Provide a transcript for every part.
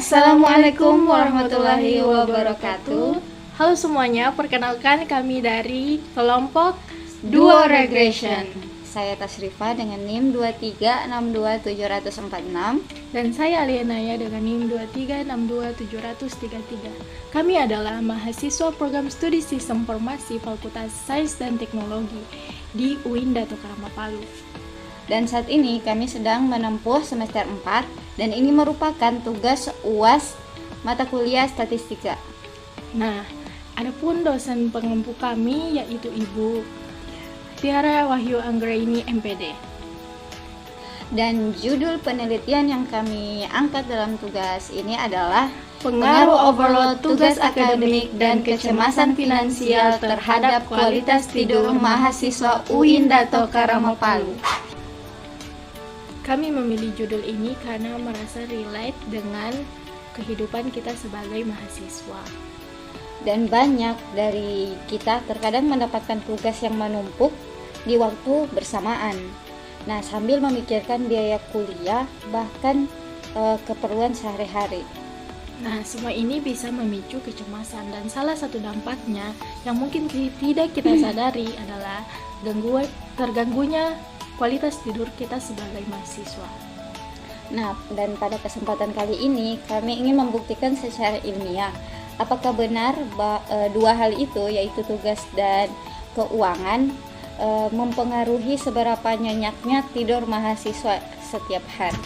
Assalamualaikum warahmatullahi wabarakatuh. Halo semuanya, perkenalkan kami dari kelompok Duo Regression. Saya Tasrifa dengan NIM 2362746. dan saya Alienaya dengan NIM 2362733. Kami adalah mahasiswa program studi Sistem Informasi Fakultas Sains dan Teknologi di UIN Dato Karama Palu. Dan saat ini kami sedang menempuh semester 4 dan ini merupakan tugas UAS mata kuliah statistika. Nah, adapun dosen pengempu kami yaitu Ibu Tiara Wahyu Anggraini MPD. Dan judul penelitian yang kami angkat dalam tugas ini adalah Pengaruh overload tugas akademik dan kecemasan finansial terhadap kualitas tidur mahasiswa UIN Dato Karama Palu. Kami memilih judul ini karena merasa relate dengan kehidupan kita sebagai mahasiswa. Dan banyak dari kita terkadang mendapatkan tugas yang menumpuk di waktu bersamaan. Nah, sambil memikirkan biaya kuliah bahkan keperluan sehari-hari. Nah, semua ini bisa memicu kecemasan dan salah satu dampaknya yang mungkin tidak kita sadari adalah terganggunya kualitas tidur kita sebagai mahasiswa. Nah, dan pada kesempatan kali ini kami ingin membuktikan secara ilmiah apakah benar dua hal itu, yaitu tugas dan keuangan, mempengaruhi seberapa nyenyaknya tidur mahasiswa setiap hari.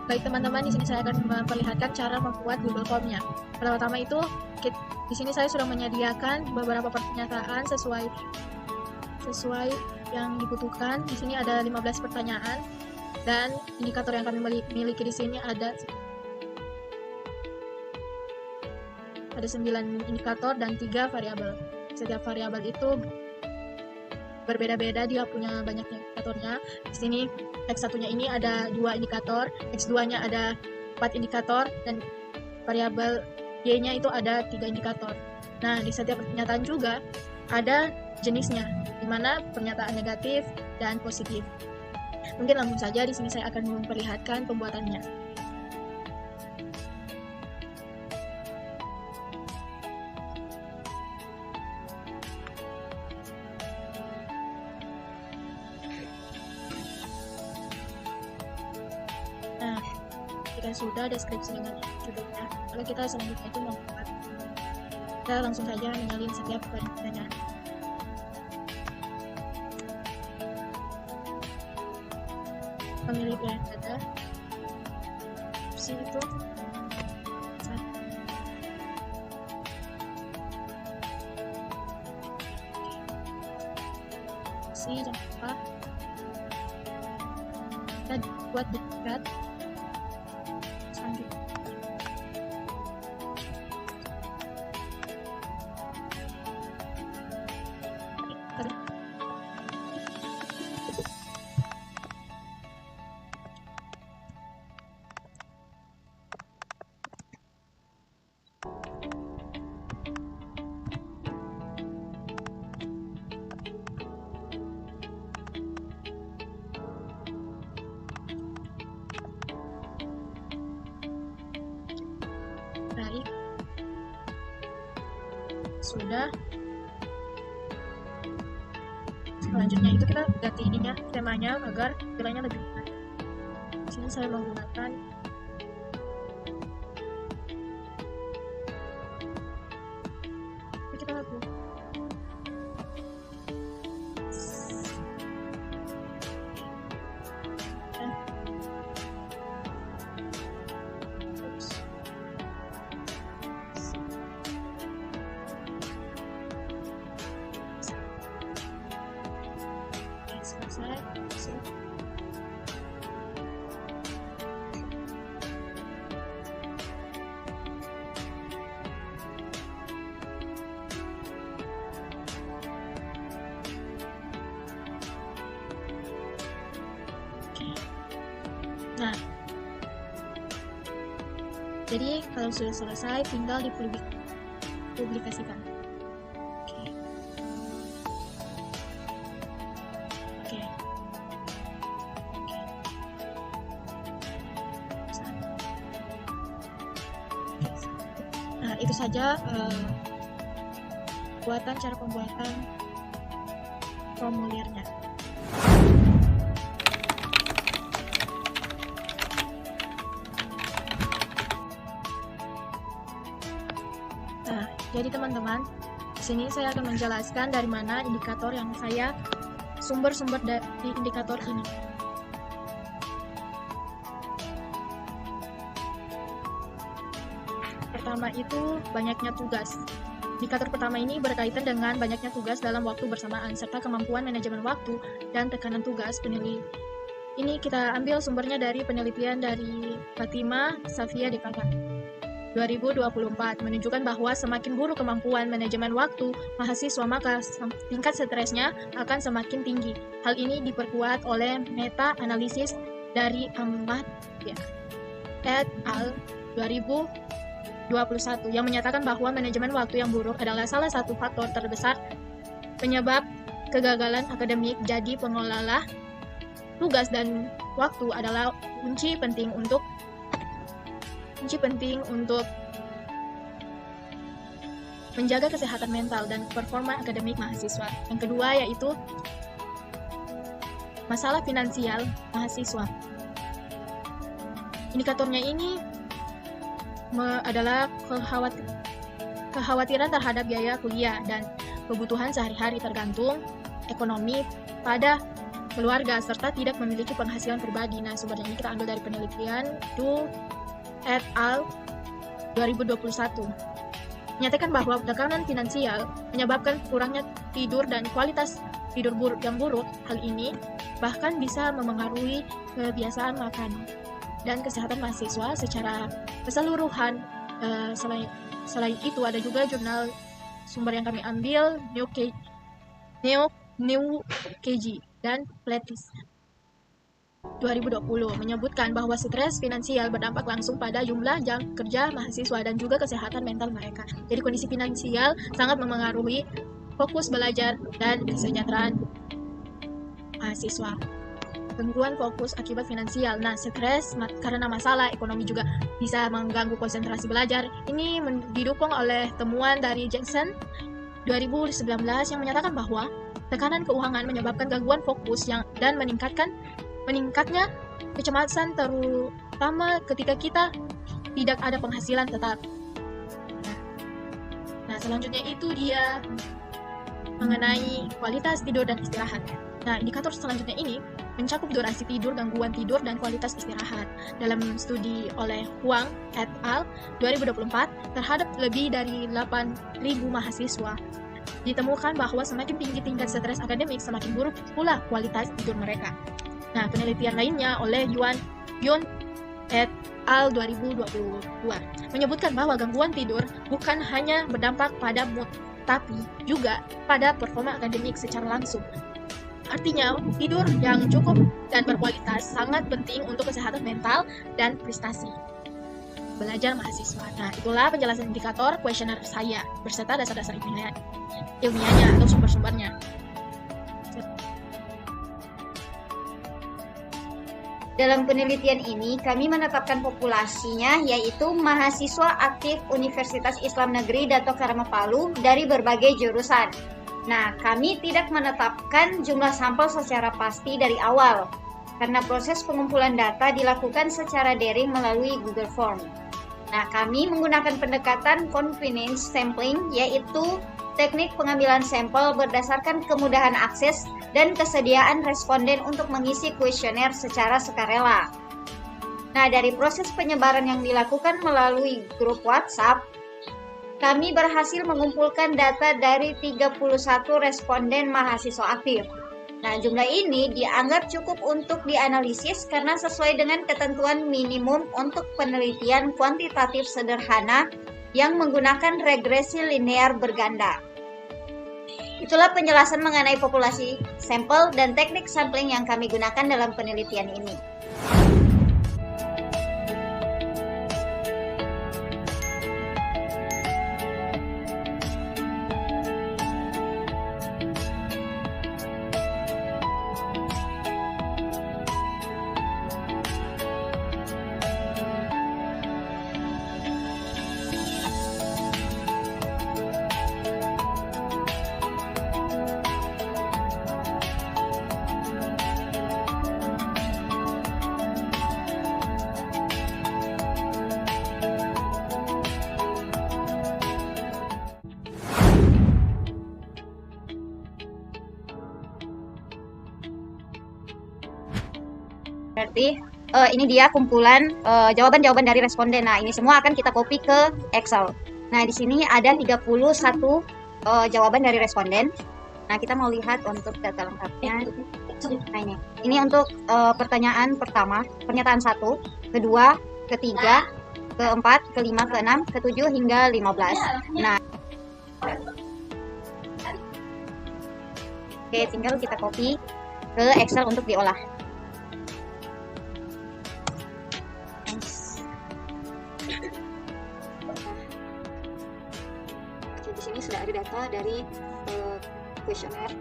Baik teman-teman, di sini saya akan memperlihatkan cara membuat Google Form-nya. Pertama itu, di sini saya sudah menyediakan beberapa pernyataan sesuai yang dibutuhkan. Di sini ada 15 pertanyaan dan indikator yang kami miliki di sini ada 9 indikator dan 3 variabel. Setiap variabel itu berbeda-beda, dia punya banyak indikatornya. Di sini X1-nya ini ada 2 indikator, X2-nya ada 4 indikator, dan variabel Y-nya itu ada 3 indikator. Nah, di setiap pernyataan juga ada jenisnya, di mana pernyataan negatif dan positif. Mungkin langsung saja di sini saya akan memperlihatkan pembuatannya. Nah, jika sudah deskripsi dengan judulnya, lalu kita selanjutnya itu membuat. Kita langsung saja menyalin setiap pertanyaan. Memilih pilihan kata, opsi itu opsi jangan lupa kita buat dekat. Selanjutnya baik, sudah. Selanjutnya itu kita ganti ininya, temanya agar nilainya lebih menarik. Di sini saya menggunakan kita lagu. Selesai. Nah, jadi kalau sudah selesai tinggal dipublikasikan. itu saja cara pembuatan formulirnya. Nah, jadi teman-teman, di sini saya akan menjelaskan dari mana indikator yang saya sumber-sumber dari indikator ini. Pertama itu banyaknya tugas. Indikator pertama ini berkaitan dengan banyaknya tugas dalam waktu bersamaan serta kemampuan manajemen waktu dan tekanan tugas peneliti. Ini kita ambil sumbernya dari penelitian dari Fatima Safia Dekaka 2024 menunjukkan bahwa semakin buruk kemampuan manajemen waktu mahasiswa, maka tingkat stresnya akan semakin tinggi. Hal ini diperkuat oleh meta-analisis dari Ahmad et al. 2021 yang menyatakan bahwa manajemen waktu yang buruk adalah salah satu faktor terbesar penyebab kegagalan akademik. Jadi pengelola tugas dan waktu adalah kunci penting untuk menjaga kesehatan mental dan performa akademik mahasiswa. Yang kedua yaitu masalah finansial mahasiswa. Indikatornya ini adalah kekhawatiran terhadap biaya kuliah dan kebutuhan sehari-hari tergantung ekonomi pada keluarga serta tidak memiliki penghasilan pribadi. Nah, sumbernya ini kita ambil dari penelitian Du et al. 2021 menyatakan bahwa tekanan finansial menyebabkan kurangnya tidur dan kualitas tidur yang buruk. Hal ini bahkan bisa memengaruhi kebiasaan makan dan kesehatan mahasiswa secara keseluruhan. Selain itu ada juga jurnal sumber yang kami ambil New KG dan Pletis 2020 menyebutkan bahwa stres finansial berdampak langsung pada jumlah jam kerja mahasiswa dan juga kesehatan mental mereka. Jadi kondisi finansial sangat memengaruhi fokus belajar dan kesejahteraan mahasiswa. Gangguan fokus akibat finansial. Nah, stres karena masalah ekonomi juga bisa mengganggu konsentrasi belajar. Ini didukung oleh temuan dari Jackson 2019 yang menyatakan bahwa tekanan keuangan menyebabkan gangguan fokus dan meningkatnya kecemasan terutama ketika kita tidak ada penghasilan tetap. Nah, selanjutnya itu dia mengenai kualitas tidur dan istirahat. Nah, indikator selanjutnya ini mencakup durasi tidur, gangguan tidur, dan kualitas istirahat. Dalam studi oleh Huang et al. 2024 terhadap lebih dari 8.000 mahasiswa, ditemukan bahwa semakin tinggi tingkat stres akademik, semakin buruk pula kualitas tidur mereka. Nah, penelitian lainnya oleh Yun et al. 2022 menyebutkan bahwa gangguan tidur bukan hanya berdampak pada mood, tapi juga pada performa akademik secara langsung. Artinya, tidur yang cukup dan berkualitas sangat penting untuk kesehatan mental dan prestasi belajar mahasiswa. Nah, itulah penjelasan indikator kuesioner saya beserta dasar-dasar ilmiahnya atau sumber-sumbernya. Dalam penelitian ini, kami menetapkan populasinya yaitu mahasiswa aktif Universitas Islam Negeri Dato Karama Palu dari berbagai jurusan. Nah, kami tidak menetapkan jumlah sampel secara pasti dari awal, karena proses pengumpulan data dilakukan secara daring melalui Google Form. Nah, kami menggunakan pendekatan confidence sampling, yaitu teknik pengambilan sampel berdasarkan kemudahan akses dan kesediaan responden untuk mengisi kuesioner secara sukarela. Nah, dari proses penyebaran yang dilakukan melalui grup WhatsApp, kami berhasil mengumpulkan data dari 31 responden mahasiswa aktif. Nah, jumlah ini dianggap cukup untuk dianalisis karena sesuai dengan ketentuan minimum untuk penelitian kuantitatif sederhana yang menggunakan regresi linear berganda. Itulah penjelasan mengenai populasi sampel dan teknik sampling yang kami gunakan dalam penelitian ini. berarti ini dia kumpulan jawaban-jawaban dari responden. Nah, ini semua akan kita copy ke Excel. Nah, di sini ada 31 jawaban dari responden. Nah, kita mau lihat untuk data lengkapnya. Nah, ini untuk pertanyaan pertama, pernyataan 1, kedua, ketiga, keempat, kelima, keenam, ketujuh hingga 15. Nah, oke, tinggal kita copy ke Excel untuk diolah. Oke, di sini sudah ada data dari kuesioner,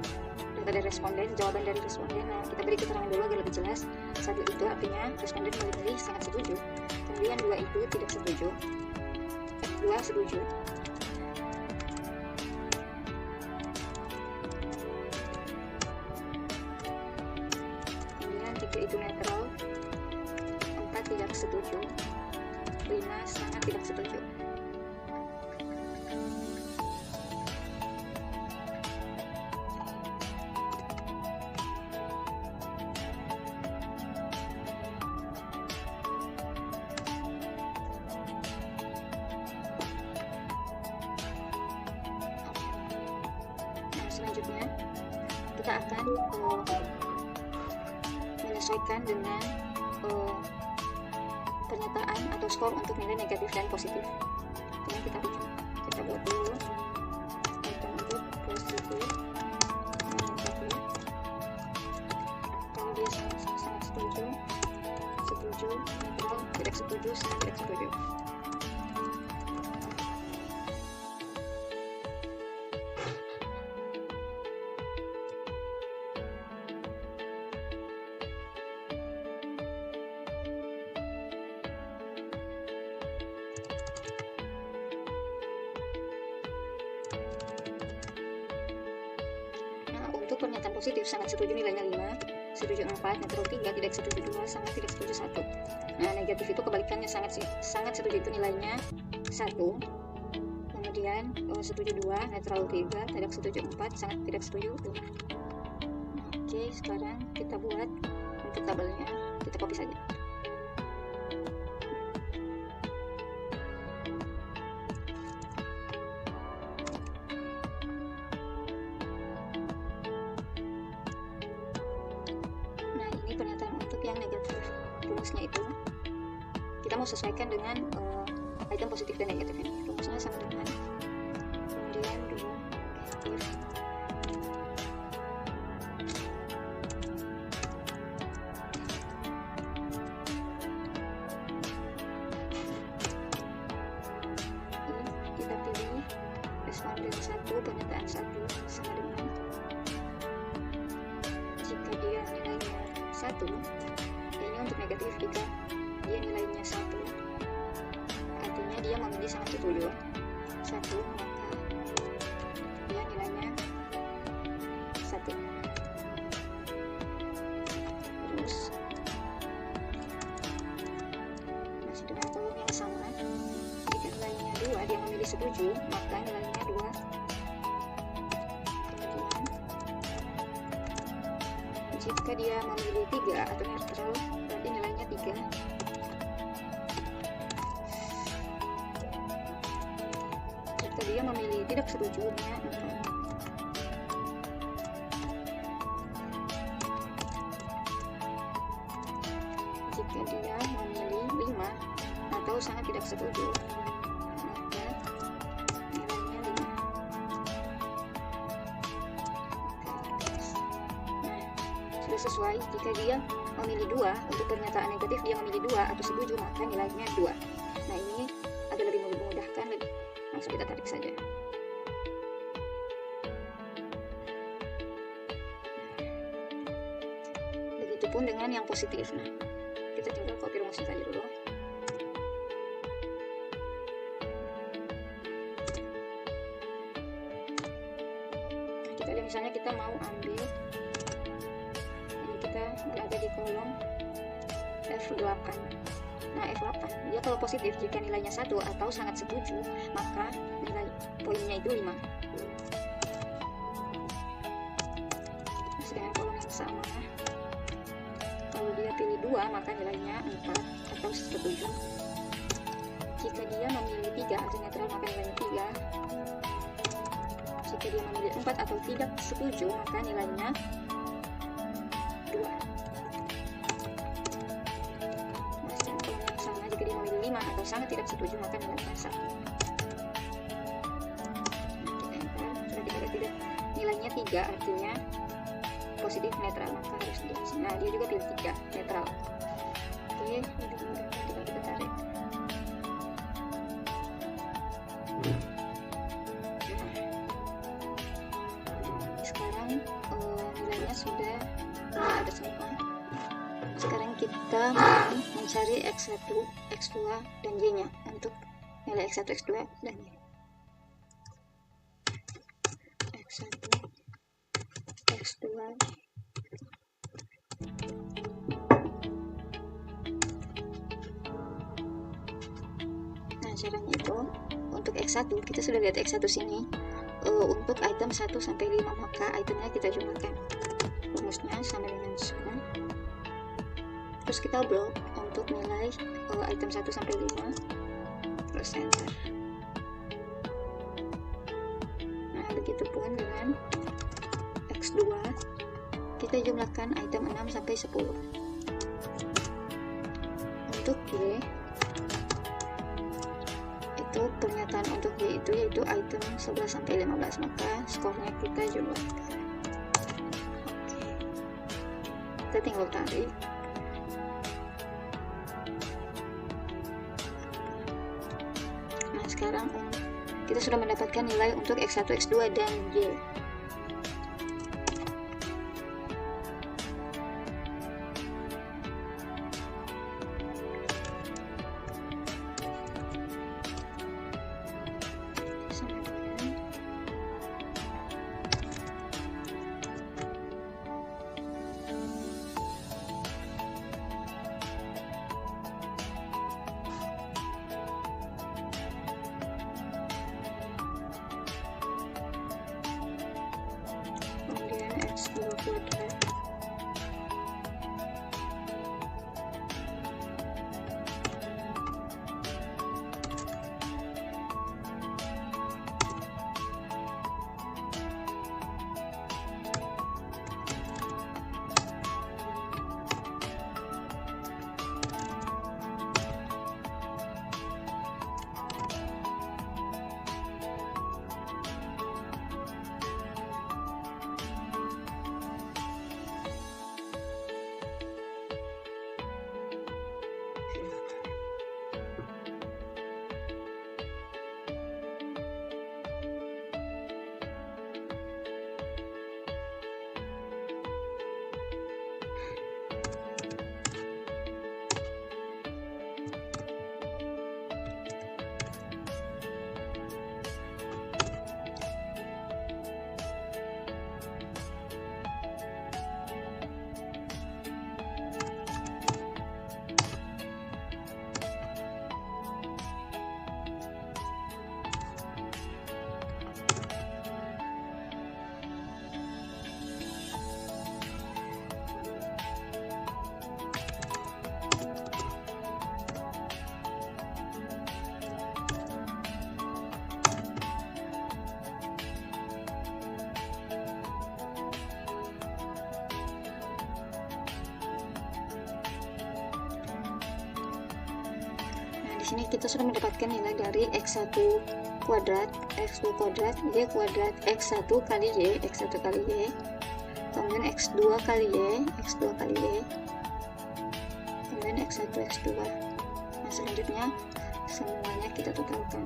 data dari responden, jawaban dari responden. Nah, kita beri keterangan dulu agar lebih jelas. 1 itu artinya responden memilih sangat setuju. Kemudian 2 itu tidak setuju. 2 setuju. Kemudian 3 itu netral. 4 tidak setuju. 5 sangat tidak setuju. Selanjutnya kita akan menyesuaikan dengan pernyataan atau skor untuk nilai negatif dan positif. Ini kita buat dulu item untuk positif, negatif. Kalau dia sangat setuju, netral, tidak setuju, sangat tidak setuju. Untuk pernyataan positif sangat setuju nilainya 5, setuju 4, netral 3, tidak setuju 2, sangat tidak setuju 1. Nah, negatif itu kebalikannya, sangat setuju itu nilainya 1. Kemudian setuju 2, netral 3, tidak setuju 4, sangat tidak setuju 2. Oke, sekarang kita buat untuk tabelnya, kita copy saja. Pernyataan untuk yang negatif, rumusnya itu kita mau sesuaikan dengan item positif dan negatif ini. Rumusnya sama dengan kemudian 2 negatif ini kita pilih responden 1, pernyataan 1 sama dengan jika dia nilainya 1, ini untuk negatif. Jika dia nilainya 1, artinya dia memilih sangat setuju 1, maka dia nilainya 1. Terus masih dengan kolom yang sama, jika nilainya 2, dia memilih setuju, maka nilainya 2. Jika dia memilih 3 atau netral, berarti nilainya 3. Jika dia memilih tidak setuju, nya 4. Jika dia memilih 5 atau sangat tidak setuju, maka nilainya 5. Sudah sesuai. Jika dia memilih 2 untuk pernyataan negatif, dia memilih 2 atau setuju, maka nilainya 2. Nah, ini agak lebih memudahkan, langsung kita tarik saja. Begitupun dengan yang positif. Nah, kita tinggal copy rumusnya saja dulu. Misalnya kita mau ambil, ini kita berada di kolom F8. Nah, F8 dia kalau positif, jika nilainya 1 atau sangat setuju, maka nilai poinnya itu 5. Masih dengan kolom yang sama, Kalau dia pilih 2 maka nilainya 4 atau setuju. Jika dia memilih 3 atau netral maka nilainya 3. Jika dia memilih 4 atau tidak setuju maka nilainya 2. Nah, contoh yang sama, jika dia memilih 5 atau sangat tidak setuju maka nilainya 1. Kita enter, sudah kita lihat tidak nilainya 3 artinya positif netral, maka harus di sini. Nah, dia juga pilih 3 netral. Oke, lebih mudah tinggal kita tarik. Sekarang nilainya sudah ada semua. Sekarang kita mencari X1, X2, dan Y-nya untuk nilai X1, X2, dan Y. X1, X2, nah caranya itu untuk X1 kita sudah lihat X1 sini. Untuk item 1 sampai 5 maka itemnya kita jumlahkan rumusnya sama dengan 10. Terus kita blok untuk nilai item 1 sampai 5 terus enter. Nah begitupun dengan X2 kita jumlahkan item 6 sampai 10. Untuk Y itu pernyataan untuk Y itu yaitu item 11 sampai 15 maka skornya kita jumlahkan. Oke. Kita tinggal tarik. Nah sekarang kita sudah mendapatkan nilai untuk X1, X2, dan Y. Kemudian X2 kuadrat sini kita sudah mendapatkan nilai dari X1 kuadrat, X2 kuadrat, Y kuadrat, X1 kali Y, X1 kali Y, kemudian X2 kali Y, X2 kali Y, kemudian X1, X2. Nah selanjutnya semuanya kita totalkan.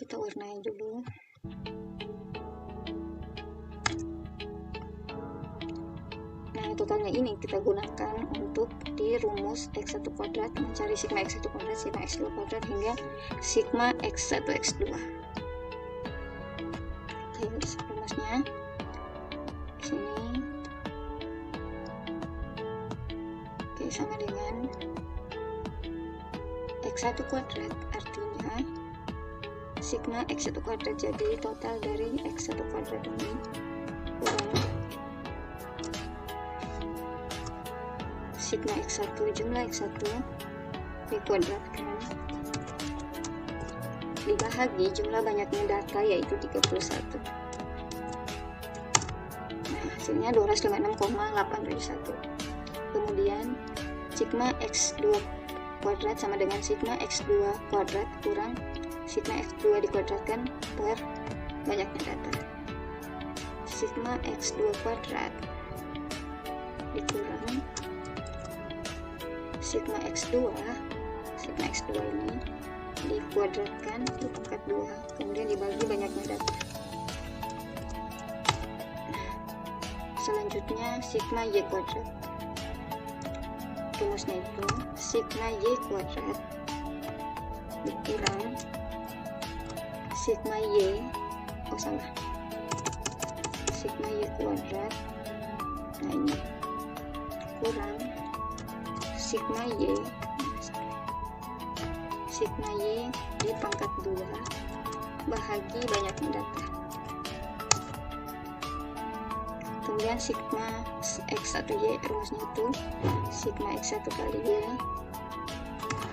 Kita warnai dulu. Nah totalnya ini kita gunakan untuk di rumus X1 kuadrat mencari sigma X1 kuadrat, sigma X2 kuadrat hingga sigma X1 X2. Oke, rumusnya di sini sama dengan X1 kuadrat, artinya sigma X1 kuadrat, jadi total dari X1 kuadrat ini kurang sigma X1 jumlah X1 dikuadratkan dibahagi jumlah banyaknya data yaitu 31. Nah, hasilnya 256,871. Kemudian sigma X2 kuadrat sama dengan sigma X2 kuadrat kurang sigma X2 dikuadratkan per banyaknya data. Sigma X2 kuadrat dikurang sigma X2 ini dikuadratkan di pangkat 2, kemudian dibagi banyaknya data. Selanjutnya sigma Y kuadrat, rumusnya itu sigma Y kuadrat dikurang sigma Y sigma Y kuadrat, nah ini kurang sigma Y di pangkat 2 bahagi banyaknya data. Kemudian sigma X1Y, rumusnya itu sigma X1 kali Y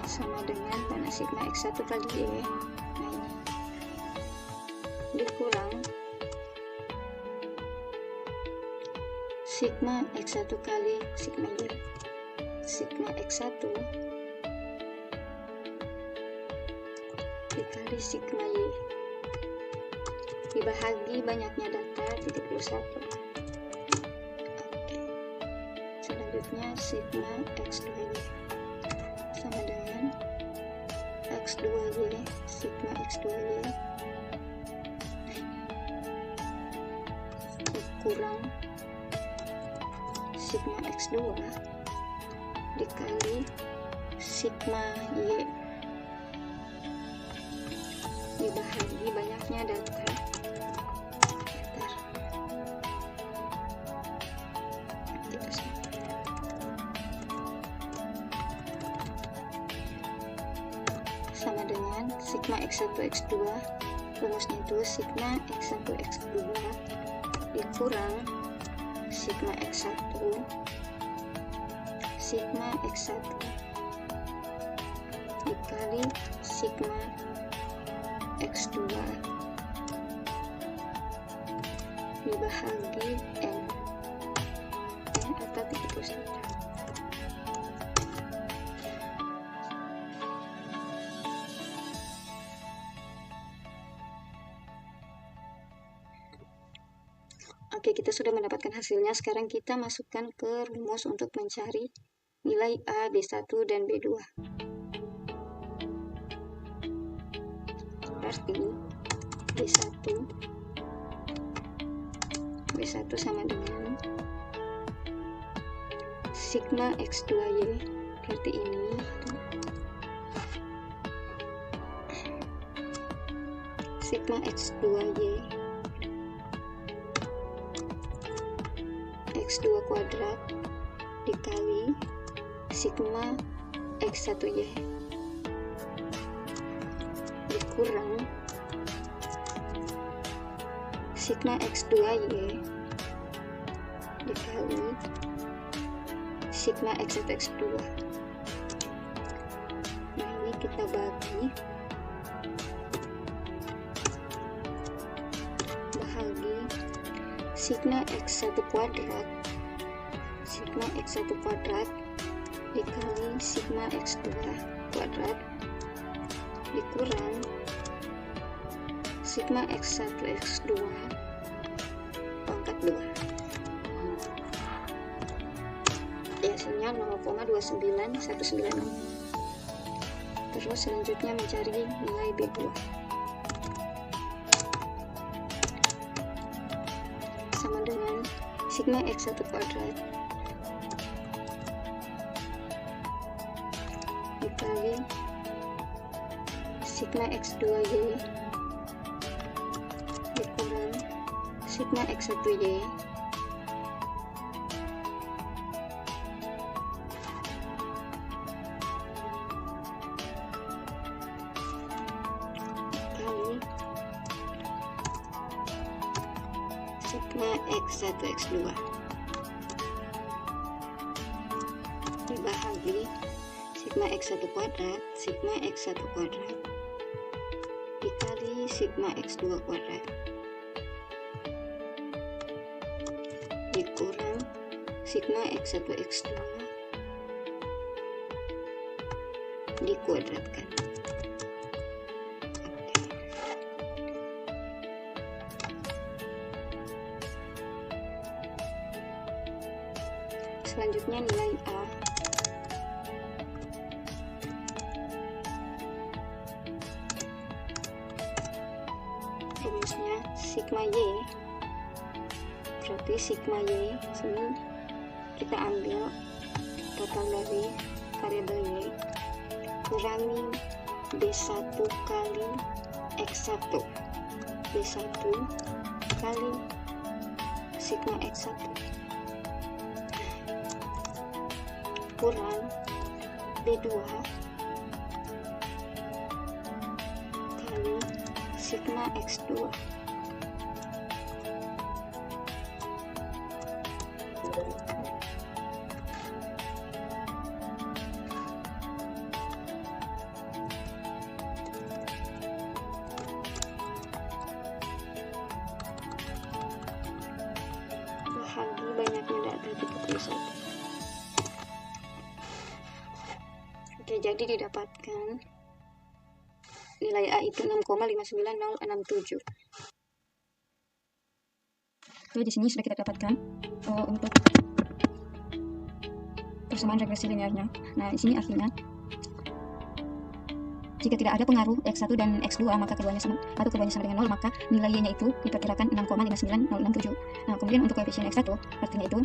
sama dengan mana sigma X1 kali Y, nah ini dikurang sigma X1 kali sigma Y, sigma X1 dikali sigma Y dibahagi banyaknya data 31. Selanjutnya sigma X2Y sama dengan X2Y, sigma X2Y kurang sigma X2 dikali sigma Y dibahagi banyaknya data. Sama dengan sigma X1 X2, rumusnya itu sigma X1 X2 dikurang sigma X1 dikali sigma X2 dibahagi N atau 31. Oke, kita sudah mendapatkan hasilnya. Sekarang kita masukkan ke rumus untuk mencari nilai A, B1, dan B2. Berarti B1 sama dengan sigma X2Y, berarti ini sigma X2Y X2 kuadrat dikali sigma X1Y dikurang sigma X2Y dikali sigma X1 X2. Nah, ini kita bagi sigma X1 kuadrat dikali sigma X2 kuadrat dikurang sigma X1 X2 pangkat 2. Hasilnya 0,29196. Terus selanjutnya mencari nilai B2. Sama dengan sigma X1 kuadrat dikali sigma X2Y dikurang sigma X1Y sigma X1 X2 dibagi sigma X1 kuadrat sigma X1 kuadrat dikali sigma X2 kuadrat dikurang sigma X1 X2 dikuadratkan. Selanjutnya nilai A rumusnya sigma Y berarti sigma Y sini kita ambil total dari variabel Y kurangi B1 kali X1 B1 kali sigma X1 kurang B2 kali sigma X2 bahagi banyaknya data 31. Oke, jadi didapatkan nilai A itu 6,59067. Oke, di sini sudah kita dapatkan untuk persamaan regresi linearnya. Nah, di sini artinya jika tidak ada pengaruh X1 dan X2 maka keduanya sama atau keduanya sama dengan 0, maka nilai Y-nya itu diperkirakan 6,59067. Nah, kemudian untuk koefisien X1 artinya itu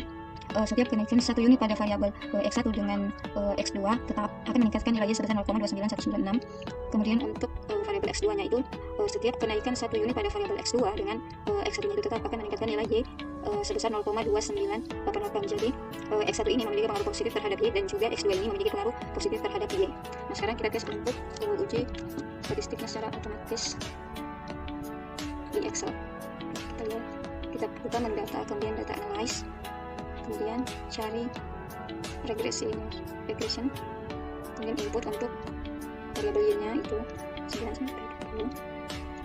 setiap kenaikan 1 unit pada variabel X1 dengan X2 tetap akan meningkatkan nilai Y sebesar 0,29196. Kemudian untuk variabel X2-nya itu setiap kenaikan 1 unit pada variabel X2 dengan X1-nya itu tetap akan meningkatkan nilai Y sebesar 0,2988. Jadi X1 ini memiliki pengaruh positif terhadap Y dan juga X2 ini memiliki pengaruh positif terhadap Y. Nah, sekarang kita tes untuk uji statistiknya secara otomatis di Excel. Kita lihat, kita buka mendata, kemudian data analyze, kemudian cari regression, kemudian input untuk variabel Y-nya itu 9 sampai 20.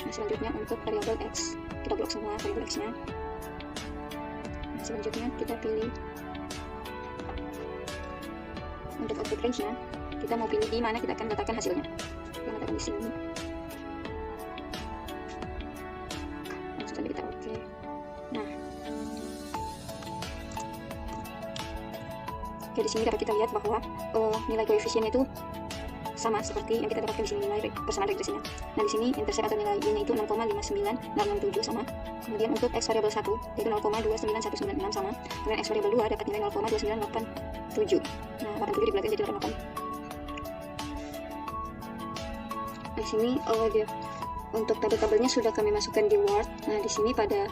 Nah, selanjutnya untuk variabel X kita blok semua variabel X-nya. Nah, selanjutnya kita pilih untuk output range-nya, kita mau pilih di mana kita akan letakkan hasilnya. Kita letakkan di sini. Langsung saja kita oke. Nah, oke, di sini dapat kita lihat bahwa nilai koefisiennya itu sama seperti yang kita dapatkan di sini, nilai persamaan regresinya. Nah, di sini intercept atau nilai Y-nya itu 6,59067 sama. Kemudian untuk X variabel 1 yaitu 0,29196 sama. Kemudian X variabel 2 dapat nilai 0,2987. Nah, 87 dibagi jadi 88. Di sini untuk tabel-tabelnya sudah kami masukkan di Word. Nah, di sini pada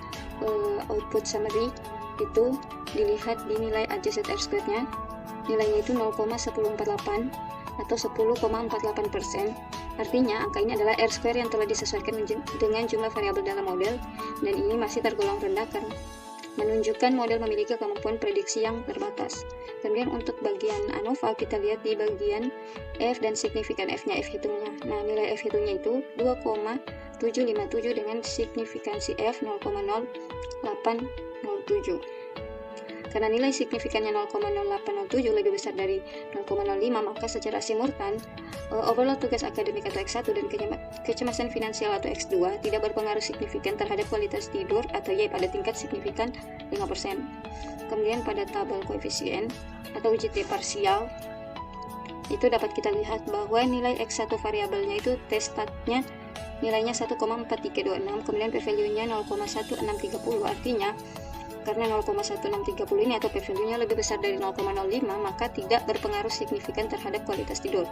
output summary itu dilihat di nilai adjusted R-squared-nya, nilainya itu 0,1048 atau 10,48%. Artinya angka ini adalah R-square yang telah disesuaikan dengan jumlah variabel dalam model, dan ini masih tergolong rendah karena menunjukkan model memiliki kemampuan prediksi yang terbatas. Kemudian untuk bagian ANOVA kita lihat di bagian F dan signifikan F-nya, F hitungnya. Nah, nilai F hitungnya itu 2,757 dengan signifikansi F 0,0807. Karena nilai signifikannya 0,0807 lebih besar dari 0,05, maka secara simultan overload tugas akademik atau X1 dan kecemasan finansial atau X2 tidak berpengaruh signifikan terhadap kualitas tidur atau Y pada tingkat signifikan 5%. Kemudian pada tabel koefisien atau uji T parsial itu dapat kita lihat bahwa nilai X1 variabelnya itu T-statnya nilainya 1,4326, kemudian p-value-nya 0,1630. Artinya karena 0,1630 ini atau p-value-nya lebih besar dari 0,05, maka tidak berpengaruh signifikan terhadap kualitas tidur.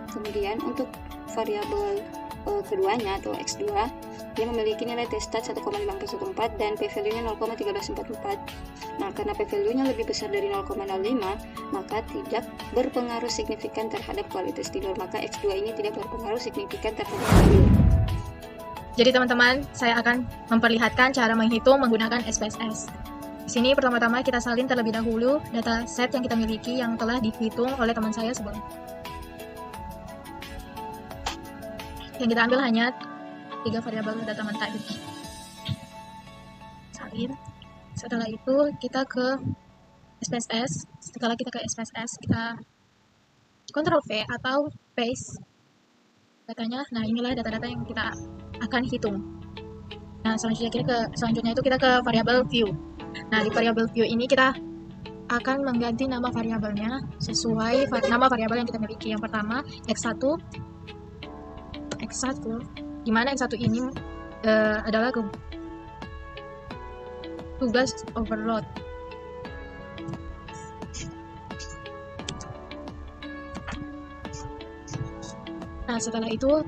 Kemudian untuk variabel keduanya atau X2, dia memiliki nilai T-stat 1,5414 dan p-value-nya 0,1344. Nah, karena p-value-nya lebih besar dari 0,05, maka tidak berpengaruh signifikan terhadap kualitas tidur. Maka X2 ini tidak berpengaruh signifikan terhadap tidur. Jadi teman-teman, saya akan memperlihatkan cara menghitung menggunakan SPSS. Di sini pertama-tama kita salin terlebih dahulu data set yang kita miliki yang telah dihitung oleh teman saya sebelumnya. Yang kita ambil hanya 3 variabel data mentah ini. Salin. Setelah itu kita ke SPSS. Setelah kita ke SPSS, kita Ctrl V atau paste datanya. Nah, inilah data-data yang kita akan hitung. Nah, selanjutnya itu kita ke variabel view. Nah, di variabel view ini kita akan mengganti nama variabelnya sesuai nama variabel yang kita miliki. Yang pertama x1, di mana x1 ini adalah tugas overload. Nah, setelah itu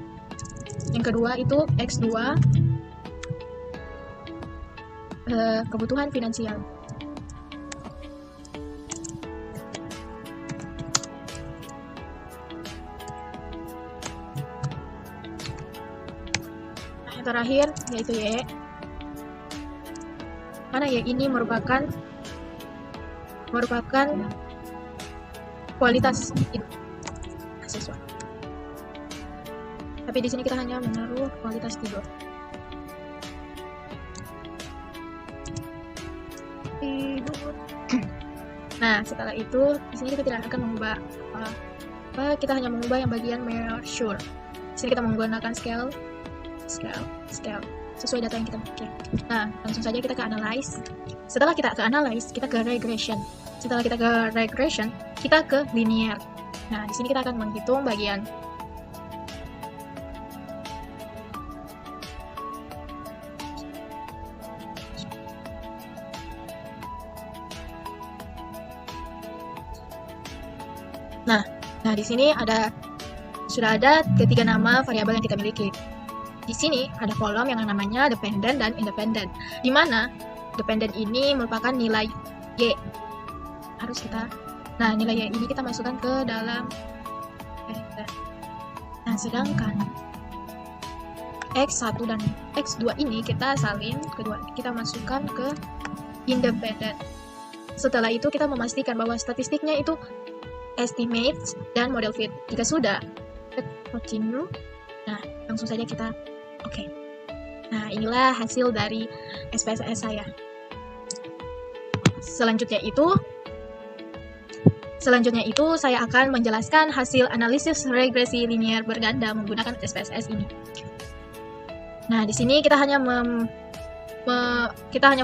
yang kedua itu X2, kebutuhan finansial. Nah, yang terakhir yaitu Y. Mana Y ini merupakan kualitas hidup mahasiswa. Tapi di sini kita hanya menaruh kualitas tidur. Nah, setelah itu di sini kita tidak akan mengubah apa, kita hanya mengubah yang bagian measure. Di sini kita menggunakan scale sesuai data yang kita miliki. Nah, langsung saja kita ke analyze. Setelah kita ke analyze, kita ke regression. Setelah kita ke regression, kita ke linear. Nah, di sini kita akan menghitung bagian Nah, di sini sudah ada ketiga nama variabel yang kita miliki. Di sini ada kolom yang namanya dependent dan independent, di mana dependent ini merupakan nilai Y. Nah, nilai Y ini kita masukkan ke dalam Nah, sedangkan X1 dan X2 ini kita salin, kita masukkan ke independent. Setelah itu kita memastikan bahwa statistiknya itu estimates dan model fit. Jika sudah, continue. Nah, langsung saja kita oke. Nah, inilah hasil dari SPSS saya. Selanjutnya itu saya akan menjelaskan hasil analisis regresi linear berganda menggunakan SPSS ini. Nah, di sini kita hanya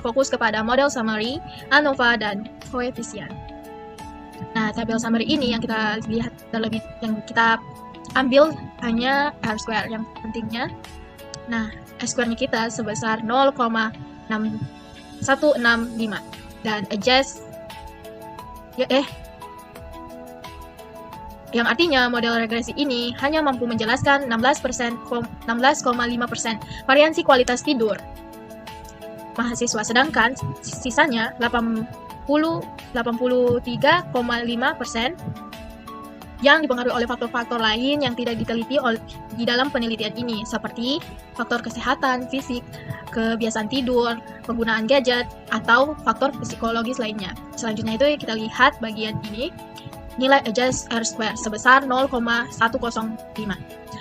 fokus kepada model summary, ANOVA, dan koefisien. Nah, tabel summary ini yang kita lihat yang kita ambil hanya R-square yang pentingnya. Nah, R-square-nya kita sebesar 0,6165 dan adjust yang artinya model regresi ini hanya mampu menjelaskan 16,5% variansi kualitas tidur mahasiswa, sedangkan sisanya 83,5% yang dipengaruhi oleh faktor-faktor lain yang tidak diteliti di dalam penelitian ini, seperti faktor kesehatan, fisik, kebiasaan tidur, penggunaan gadget, atau faktor psikologis lainnya. Selanjutnya itu kita lihat bagian ini, nilai adjust R-square sebesar 0,105,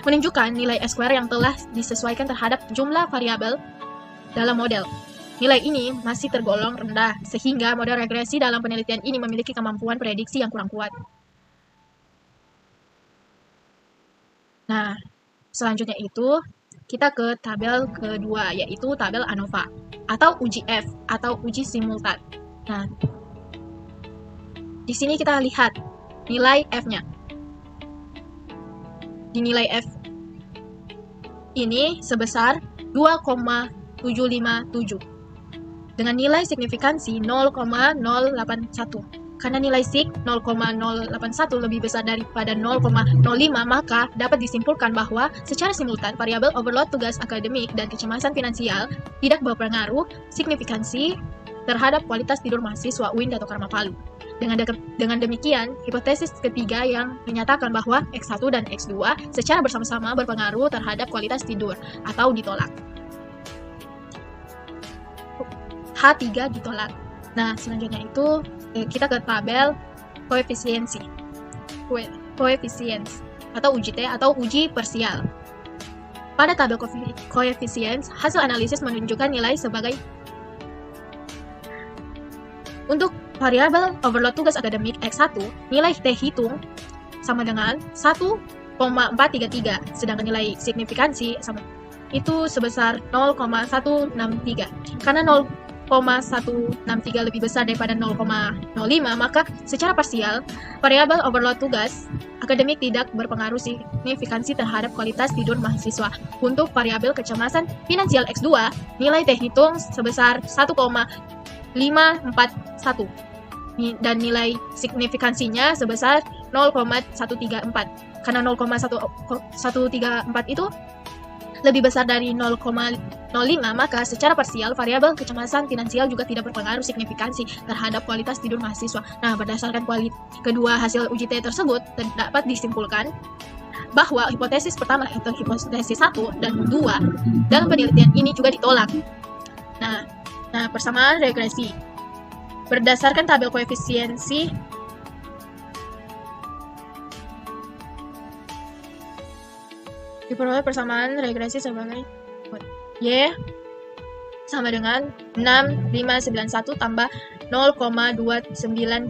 menunjukkan nilai R-square yang telah disesuaikan terhadap jumlah variabel dalam model. Nilai ini masih tergolong rendah, sehingga model regresi dalam penelitian ini memiliki kemampuan prediksi yang kurang kuat. Nah, selanjutnya itu kita ke tabel kedua, yaitu tabel ANOVA, atau uji F, atau uji simultan. Nah, di sini kita lihat nilai F-nya. Di nilai F ini sebesar 2,757. Dengan nilai signifikansi 0,081. Karena nilai sig 0,081 lebih besar daripada 0,05, maka dapat disimpulkan bahwa secara simultan variabel overload, tugas akademik, dan kecemasan finansial tidak berpengaruh signifikansi terhadap kualitas tidur mahasiswa UIN Dato Karma Palu. Dengan demikian, hipotesis ketiga yang menyatakan bahwa X1 dan X2 secara bersama-sama berpengaruh terhadap kualitas tidur atau ditolak. H3 ditolak. Nah, selanjutnya itu kita ke tabel koefisiensi. Koefisiens atau UJT atau uji parsial. Pada tabel koefisiens, hasil analisis menunjukkan nilai sebagai untuk variabel overload tugas akademik X1, nilai T hitung sama dengan 1,433, sedangkan nilai signifikansi sama itu sebesar 0,163. Karena 0,163 lebih besar daripada 0,05, maka secara parsial, variabel overload tugas akademik tidak berpengaruh signifikansi terhadap kualitas tidur mahasiswa. Untuk variabel kecemasan finansial X2, nilai T hitung sebesar 1,541 dan nilai signifikansinya sebesar 0,134. Karena 0,134 itu lebih besar dari 0,05, maka secara parsial variabel kecemasan finansial juga tidak berpengaruh signifikansi terhadap kualitas tidur mahasiswa. Nah, berdasarkan kedua hasil uji T tersebut, dapat disimpulkan bahwa hipotesis pertama atau hipotesis 1 dan 2 dalam penelitian ini juga ditolak. Nah, persamaan regresi. Berdasarkan tabel koefisiensi diperoleh persamaan regresi sebagai Y sama dengan 6591 tambah 0,292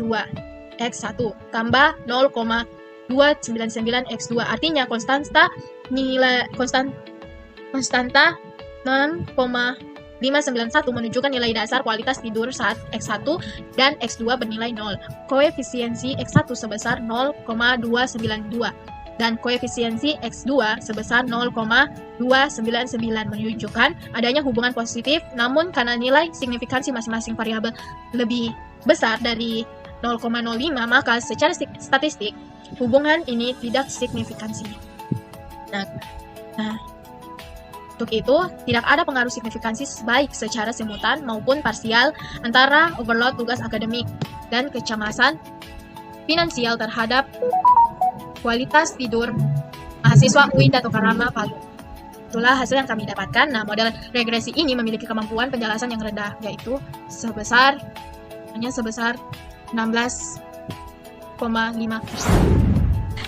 X1 tambah 0,299 X2. Artinya konstanta 6,591 menunjukkan nilai dasar kualitas tidur saat X1 dan X2 bernilai 0. Koefisiensi X1 sebesar 0,292 dan koefisiensi X2 sebesar 0,299 menunjukkan adanya hubungan positif, namun karena nilai signifikansi masing-masing variabel lebih besar dari 0,05, maka secara statistik hubungan ini tidak signifikansi. Nah, untuk itu tidak ada pengaruh signifikansi baik secara simultan maupun parsial antara overload tugas akademik dan kecemasan finansial terhadap kualitas tidur mahasiswa UIN Dato Karama Palu. Itulah hasil yang kami dapatkan. Nah, model regresi ini memiliki kemampuan penjelasan yang rendah, yaitu hanya sebesar 16,5%.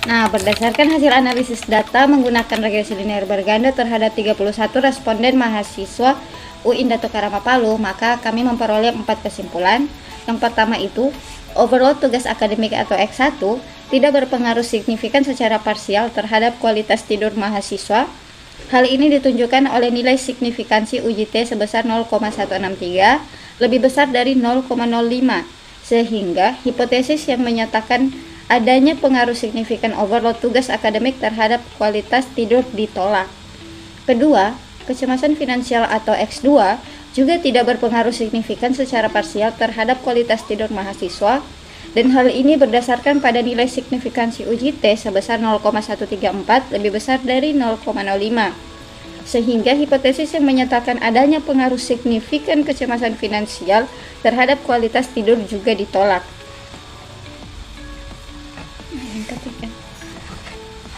Nah, berdasarkan hasil analisis data menggunakan regresi linear berganda terhadap 31 responden mahasiswa UIN Dato Karama Palu, maka kami memperoleh 4 kesimpulan. Yang pertama itu, overload tugas akademik atau X1 tidak berpengaruh signifikan secara parsial terhadap kualitas tidur mahasiswa. Hal ini ditunjukkan oleh nilai signifikansi uji T sebesar 0,163, lebih besar dari 0,05, sehingga hipotesis yang menyatakan adanya pengaruh signifikan overload tugas akademik terhadap kualitas tidur ditolak. Kedua, kecemasan finansial atau X2 juga tidak berpengaruh signifikan secara parsial terhadap kualitas tidur mahasiswa, dan hal ini berdasarkan pada nilai signifikansi uji T sebesar 0,134 lebih besar dari 0,05, sehingga hipotesis yang menyatakan adanya pengaruh signifikan kecemasan finansial terhadap kualitas tidur juga ditolak.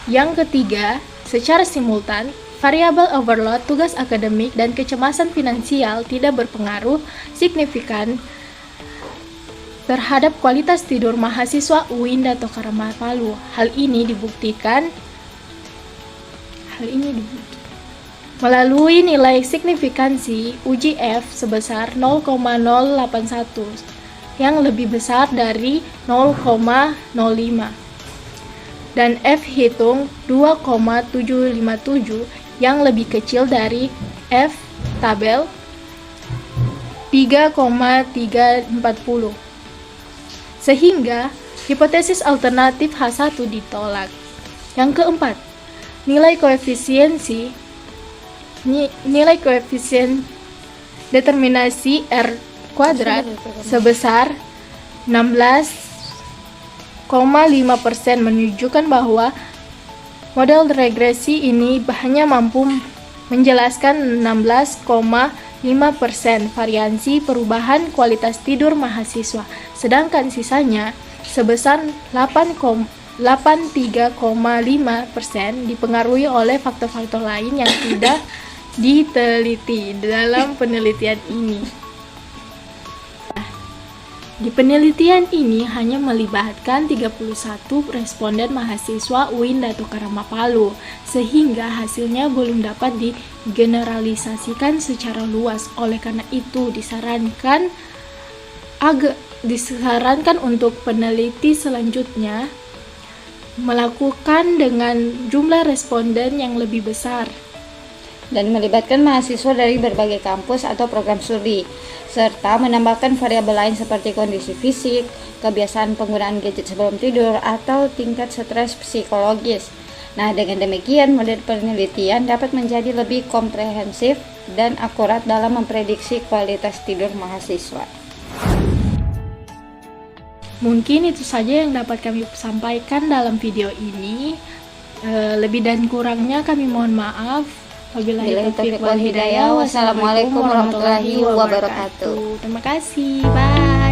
Yang ketiga, secara simultan, variabel overload tugas akademik dan kecemasan finansial tidak berpengaruh signifikan terhadap kualitas tidur mahasiswa UIN Dato Karama Palu. Hal ini dibuktikan melalui nilai signifikansi uji F sebesar 0,081 yang lebih besar dari 0,05 dan F hitung 2,757 yang lebih kecil dari F tabel 3,340, sehingga hipotesis alternatif H1 ditolak. Yang keempat, nilai koefisien determinasi R kuadrat sebesar 16,5% menunjukkan bahwa model regresi ini hanya mampu menjelaskan 16,5% variansi perubahan kualitas tidur mahasiswa, sedangkan sisanya sebesar 83,5% dipengaruhi oleh faktor-faktor lain yang tidak diteliti dalam penelitian ini. Di penelitian ini hanya melibatkan 31 responden mahasiswa UIN Dato Karama Palu, sehingga hasilnya belum dapat digeneralisasikan secara luas. Oleh karena itu disarankan untuk peneliti selanjutnya melakukan dengan jumlah responden yang lebih besar dan melibatkan mahasiswa dari berbagai kampus atau program studi, serta menambahkan variabel lain seperti kondisi fisik, kebiasaan penggunaan gadget sebelum tidur, atau tingkat stres psikologis. Nah, dengan demikian model penelitian dapat menjadi lebih komprehensif dan akurat dalam memprediksi kualitas tidur mahasiswa. Mungkin itu saja yang dapat kami sampaikan dalam video ini. Lebih dan kurangnya kami mohon maaf. Wabillahi taufiq wal hidayah. Wassalamualaikum warahmatullahi wabarakatuh. Terima kasih. Bye.